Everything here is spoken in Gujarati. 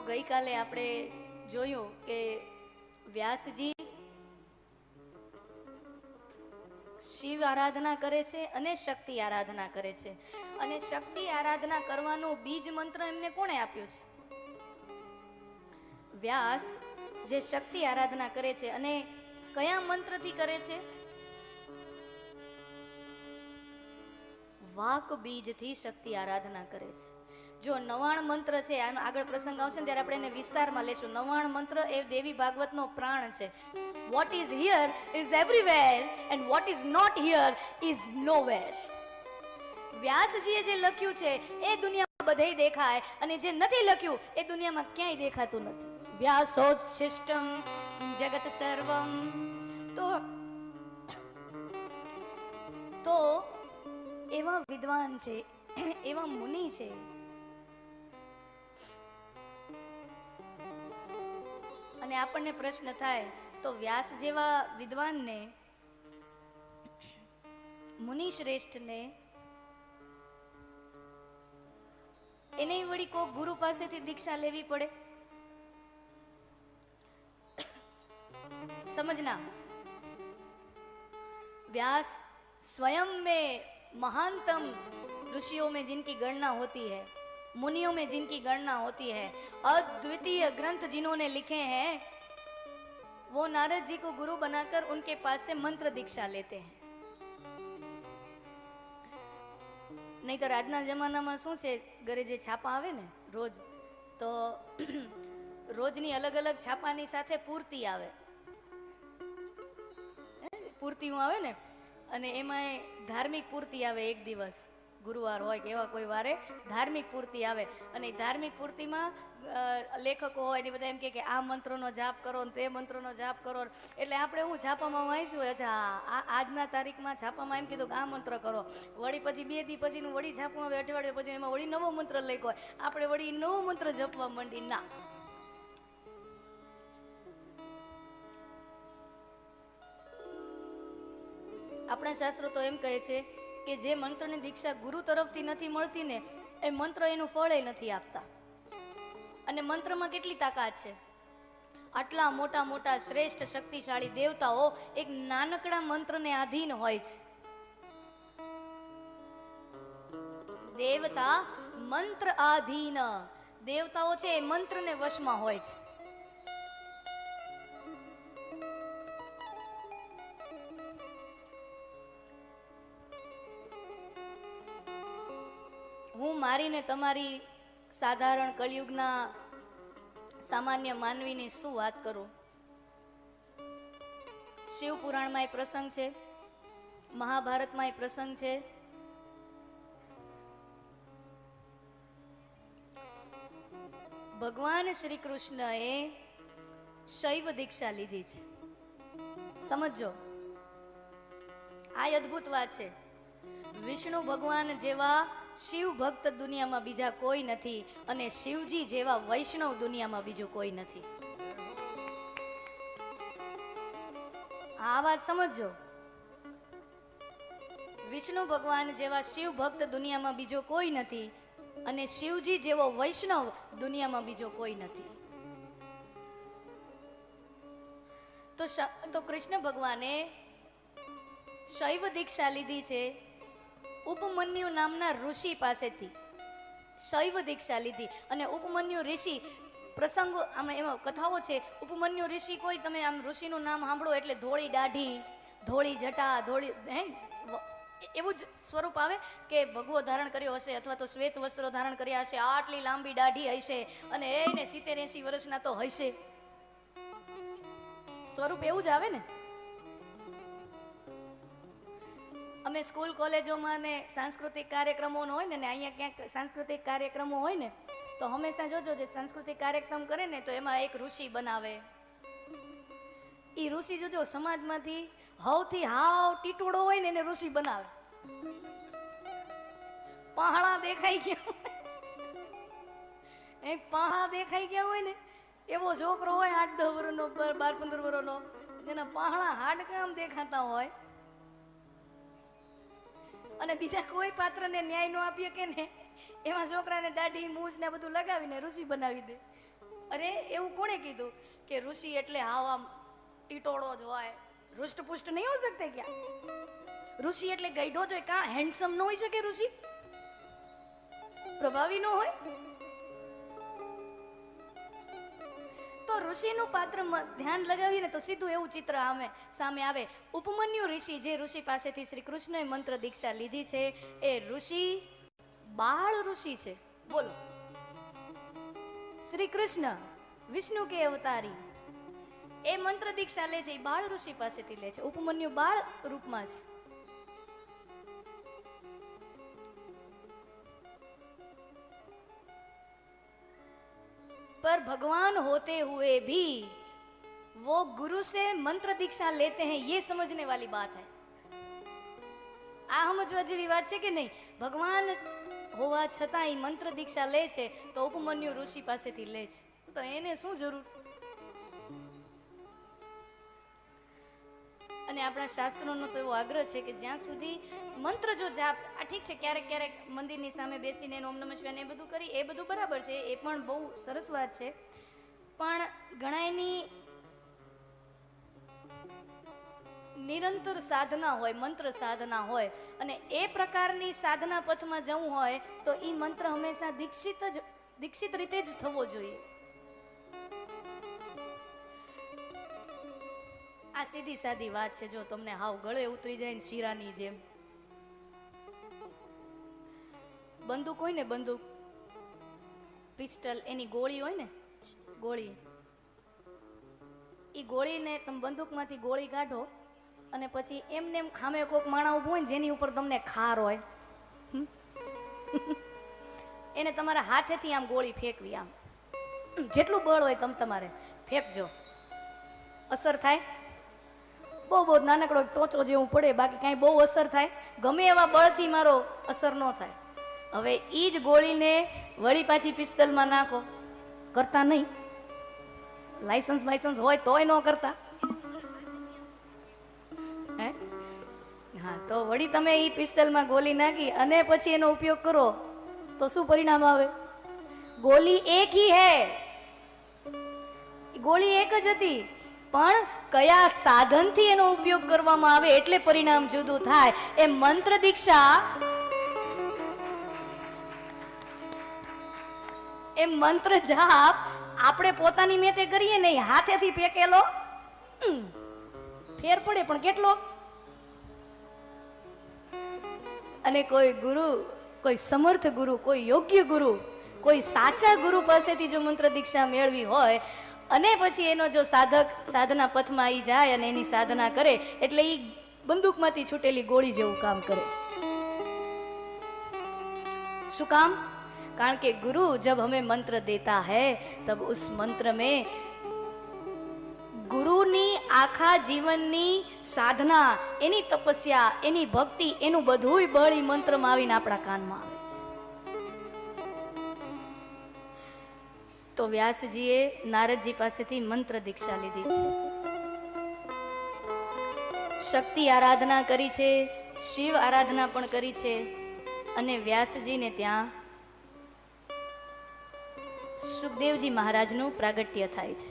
ગઈકાલે આપણે જોયું કે વ્યાસજી શિવ આરાધના કરે છે અને શક્તિ આરાધના કરે છે, અને શક્તિ આરાધના કરવાનો બીજ મંત્ર એમને કોણે આપ્યો છે? વ્યાસ જે શક્તિ આરાધના કરે છે અને કયા મંત્રથી કરે છે? વાક બીજથી શક્તિ આરાધના કરે છે. જો 99 મંત્ર છે, આનો આગળ પ્રસંગ આવશે ને ત્યારે આપણે એને વિસ્તારમાં લેશું. 99 મંત્ર એ દેવી ભાગવતનો પ્રાણ છે. What is here is everywhere and what is not here is nowhere. વ્યાસજીએ જે લખ્યું છે એ દુનિયામાં બધે દેખાય, અને જે નથી લખ્યું એ દુનિયામાં ક્યાંય દેખાતું નથી. વ્યાસોચ્છિષ્ટમ જગત સર્વમ. તો એવા વિદ્વાન છે, એવા મુનિ છે, અને આપણને પ્રશ્ન થાય તો વ્યાસ જેવા વિદ્વાનને, મુનિ શ્રેષ્ઠને, એને વળી કોક ગુરુ પાસેથી દીક્ષા લેવી પડે? समझना, व्यास स्वयं में महानतम ऋषियों में जिनकी गणना होती है, मुनियों में जिनकी गणना होती है, अद्वितीय ग्रंथ जिन्होंने लिखे हैं, वो नारद जी को गुरु बनाकर उनके पास से मंत्र दीक्षा लेते हैं. नहीं तो આજના જમાનામાં શું છે, ઘરે જે છાપા આવે ને રોજ, તો રોજની અલગ અલગ છાપાની સાથે પૂર્તિ આવે, પૂર્તિઓ આવે ને, અને એમાં ધાર્મિક પૂર્તિ આવે. એક દિવસ ગુરુવાર હોય કે એવા કોઈ વારે ધાર્મિક પૂર્તિ આવે, અને ધાર્મિક પૂર્તિમાં લેખકો હોય ને બધા એમ કે આ મંત્રનો જાપ કરો ને તે મંત્રનો જાપ કરો. એટલે આપણે હું છાપામાં વાંચ્યું, અચ્છા આજના તારીખમાં છાપામાં એમ કીધું કે આ મંત્ર કરો, વળી પછી 2 દી પછીનું વળી છાપમાં આવે, અઠવાડિયા પછી એમાં વળી નવો મંત્ર લખ્યો હોય, આપણે વળી નવો મંત્ર જપવા માંડી. ના, આપણા શાસ્ત્રો તો એમ કહે છે કે જે મંત્રની દીક્ષા ગુરુ તરફથી નથી મળતી ને, એ મંત્ર એનું ફળ એ નથી આપતા. અને મંત્રમાં કેટલી તાકાત છે! આટલા મોટા મોટા શ્રેષ્ઠ શક્તિશાળી દેવતાઓ એક નાનકડા મંત્રને આધીન હોય છે. દેવતા મંત્ર આધીન, દેવતાઓ છે એ મંત્રને વશમાં હોય છે. હું મારીને તમારી સાધારણ કળિયુગના સામાન્ય માનવીની શું વાત કરું. શિવ પુરાણમાં એ પ્રસંગ છે, મહાભારતમાં એ પ્રસંગ છે. ભગવાન શ્રી કૃષ્ણએ શૈવ દીક્ષા લીધી છે. સમજો, આ અદ્ભુત વાત છે. વિષ્ણુ ભગવાન જેવા શિવ ભક્ત દુનિયામાં બીજા કોઈ નથી, અને શિવજી જેવા વૈષ્ણવ દુનિયામાં બીજું કોઈ નથી. આ વાત સમજો. વિષ્ણુ ભગવાન જેવા શિવ ભક્ત દુનિયામાં બીજો કોઈ નથી, અને શિવજી જેવો વૈષ્ણવ દુનિયામાં બીજો કોઈ નથી. તો કૃષ્ણ ભગવાને શૈવ દીક્ષા લીધી છે ઉપમન્યુ નામના ઋષિ પાસેથી. શૈવ દીક્ષા લીધી, અને ઉપમન્યુ ઋષિ પ્રસંગો આમાં એમાં કથાઓ છે. ઉપમન્યુ ઋષિ કોઈ તમે આમ ઋષિનું નામ સાંભળો એટલે ધોળી દાઢી, ધોળી જટા, ધોળી એવું જ સ્વરૂપ આવે કે ભગવો ધારણ કર્યો હશે, અથવા તો શ્વેત વસ્ત્રો ધારણ કર્યા હશે, આટલી લાંબી દાઢી હશે, અને એને 70-80 વર્ષના તો હશે. સ્વરૂપ એવું જ આવે ને. અમે સ્કૂલ કોલેજોમાં ને સાંસ્કૃતિક કાર્યક્રમો હોય ને, અહીંયા ક્યાંક સાંસ્કૃતિક કાર્યક્રમો હોય ને, તો હંમેશા જોજો જે સાંસ્કૃતિક કાર્યક્રમ કરે ને, તો એમાં એક ઋષિ બનાવે. એ ઋષિ જોજો સમાજમાંથી હવથી હાવ ટીટોડો હોય ને એને ઋષિ બનાવે. પહાડા દેખાઈ ગયા, એ પહાડા દેખાઈ ગયા હોય ને એવો છોકરો હોય 8-10 વર્ષનો, 12-15 વર્ષનો, જેના પહાડા હાડકા આમ દેખાતા હોય, અને બીજા કોઈ પાત્રને ન્યાય ન આપીએ કે ને, એમાં છોકરાને દાઢી મૂછ ને બધું લગાવીને ઋષિ બનાવી દે. અરે એવું કોણે કીધું કે ઋષિ એટલે હાવ આમ ટીટોળો જ હોય, હૃષ્ટપુષ્ટ નહીં હો શકતે ક્યાં? ઋષિ એટલે ગઈઢો જ હોય, કાં હેન્ડસમ ન હોઈ શકે ઋષિ? પ્રભાવી ન હોય? તો ઋષિનું પાત્ર ધ્યાન લગાવીને તો સીધું એવું ચિત્ર સામે આવે. ઉપમન્યુ ઋષિ, જે ઋષિ પાસેથી શ્રી કૃષ્ણએ મંત્ર દીક્ષા લીધી છે, એ ઋષિ બાળ ઋષિ છે. બોલો, શ્રી કૃષ્ણ વિષ્ણુ કે અવતારી એ મંત્ર દીક્ષા લે છે, એ બાળ ઋષિ પાસેથી લે છે. ઉપમન્યુ બાળ રૂપમાં છે. पर भगवान होते हुए भी वो गुरु से मंत्र दीक्षा लेते हैं, ये समझने वाली बात है. આ સમજવા જેવી વાત છે કે નહીં? ભગવાન હોવા છતાં એ મંત્ર દીક્ષા લે છે તો ઉપમન્યુ ઋષિ પાસેથી લે છે, તો એને શું જરૂર? અને આપણા શાસ્ત્રોનો તો એવો આગ્રહ છે કે જ્યાં સુધી મંત્ર જો જાપ, આ ઠીક છે ક્યારેક ક્યારેક મંદિરની સામે બેસીને ઓમ નમઃ શિવાય એ બધું કરી, એ બધું બરાબર છે, એ પણ બહુ સરસ વાત છે. પણ ઘણા એની નિરંતર સાધના હોય, મંત્ર સાધના હોય, અને એ પ્રકારની સાધના પથમાં જવું હોય તો એ મંત્ર હંમેશા દીક્ષિત રીતે જ થવો જોઈએ. આ સીધી સાદી વાત છે. જો તમને હાવ ગળે ઉતરી જાય ને શીરાની જેમ, બંદૂક હોય ને, બંદૂક પિસ્ટલ, એની ગોળી હોય ને, ગોળી, એ ગોળીને તમે બંદૂકમાંથી ગોળી કાઢો અને પછી એમને સામે કોઈક માણા ઊભું હોય ને જેની ઉપર તમને ખાર હોય, એને તમારા હાથેથી આમ ગોળી ફેંકવી, આમ જેટલું બળ હોય તમારે ફેંકજો, અસર થાય? બહુ બહુ નાનકડો ટોચો જેવું પડે, બાકી કાંઈ બહુ અસર થાય? ગમે એવા બળથી મારો અસર ન થાય. હવે એ જ ગોળીને વળી પાછી પિસ્તલમાં નાખો, કરતા નહીં. લાયસન્સ હોય તોય ન કરતા. હે હા, તો વળી તમે એ પિસ્તલમાં ગોળી નાખી અને પછી એનો ઉપયોગ કરો તો શું પરિણામ આવે? ગોળી એક હી હૈ, ગોળી એક જ હતી, પણ કયા સાધનથી એનો ઉપયોગ કરવામાં આવે એટલે પરિણામ જુદું થાય. એ મંત્ર દીક્ષા, એ મંત્ર જાપ આપણે પોતાની મેતે કરીએ નહીં, હાથેથી ફેંકેલો ફેર પડે, પણ કેટલો? અને કોઈ ગુરુ, કોઈ સમર્થ ગુરુ, કોઈ યોગ્ય ગુરુ, કોઈ સાચા ગુરુ પાસેથી જો મંત્ર દીક્ષા મેળવી હોય અને પછી એનો જો સાધક સાધના પથમાં આવી જાય અને એની સાધના કરે, એટલે એ બંદૂકમાંથી છૂટેલી ગોળી જેવું કામ કરે. શું કામ? કારણ કે गुरु जब हमें मंत्र देता है तब उस मंत्र में ગુરુની આખા જીવનની સાધના, એની તપસ્યા, એની ભક્તિ, એનું બધુંય બળ ઈ મંત્રમાં આવીને આપણા કાનમાં આવે છે. તો વ્યાસજીએ નારદજી પાસેથી મંત્ર દીક્ષા લીધી છે, શક્તિ આરાધના કરી છે, શિવ આરાધના પણ કરી છે, અને વ્યાસજીને ત્યાં સુખદેવજી મહારાજનું પ્રાગટ્ય થાય છે.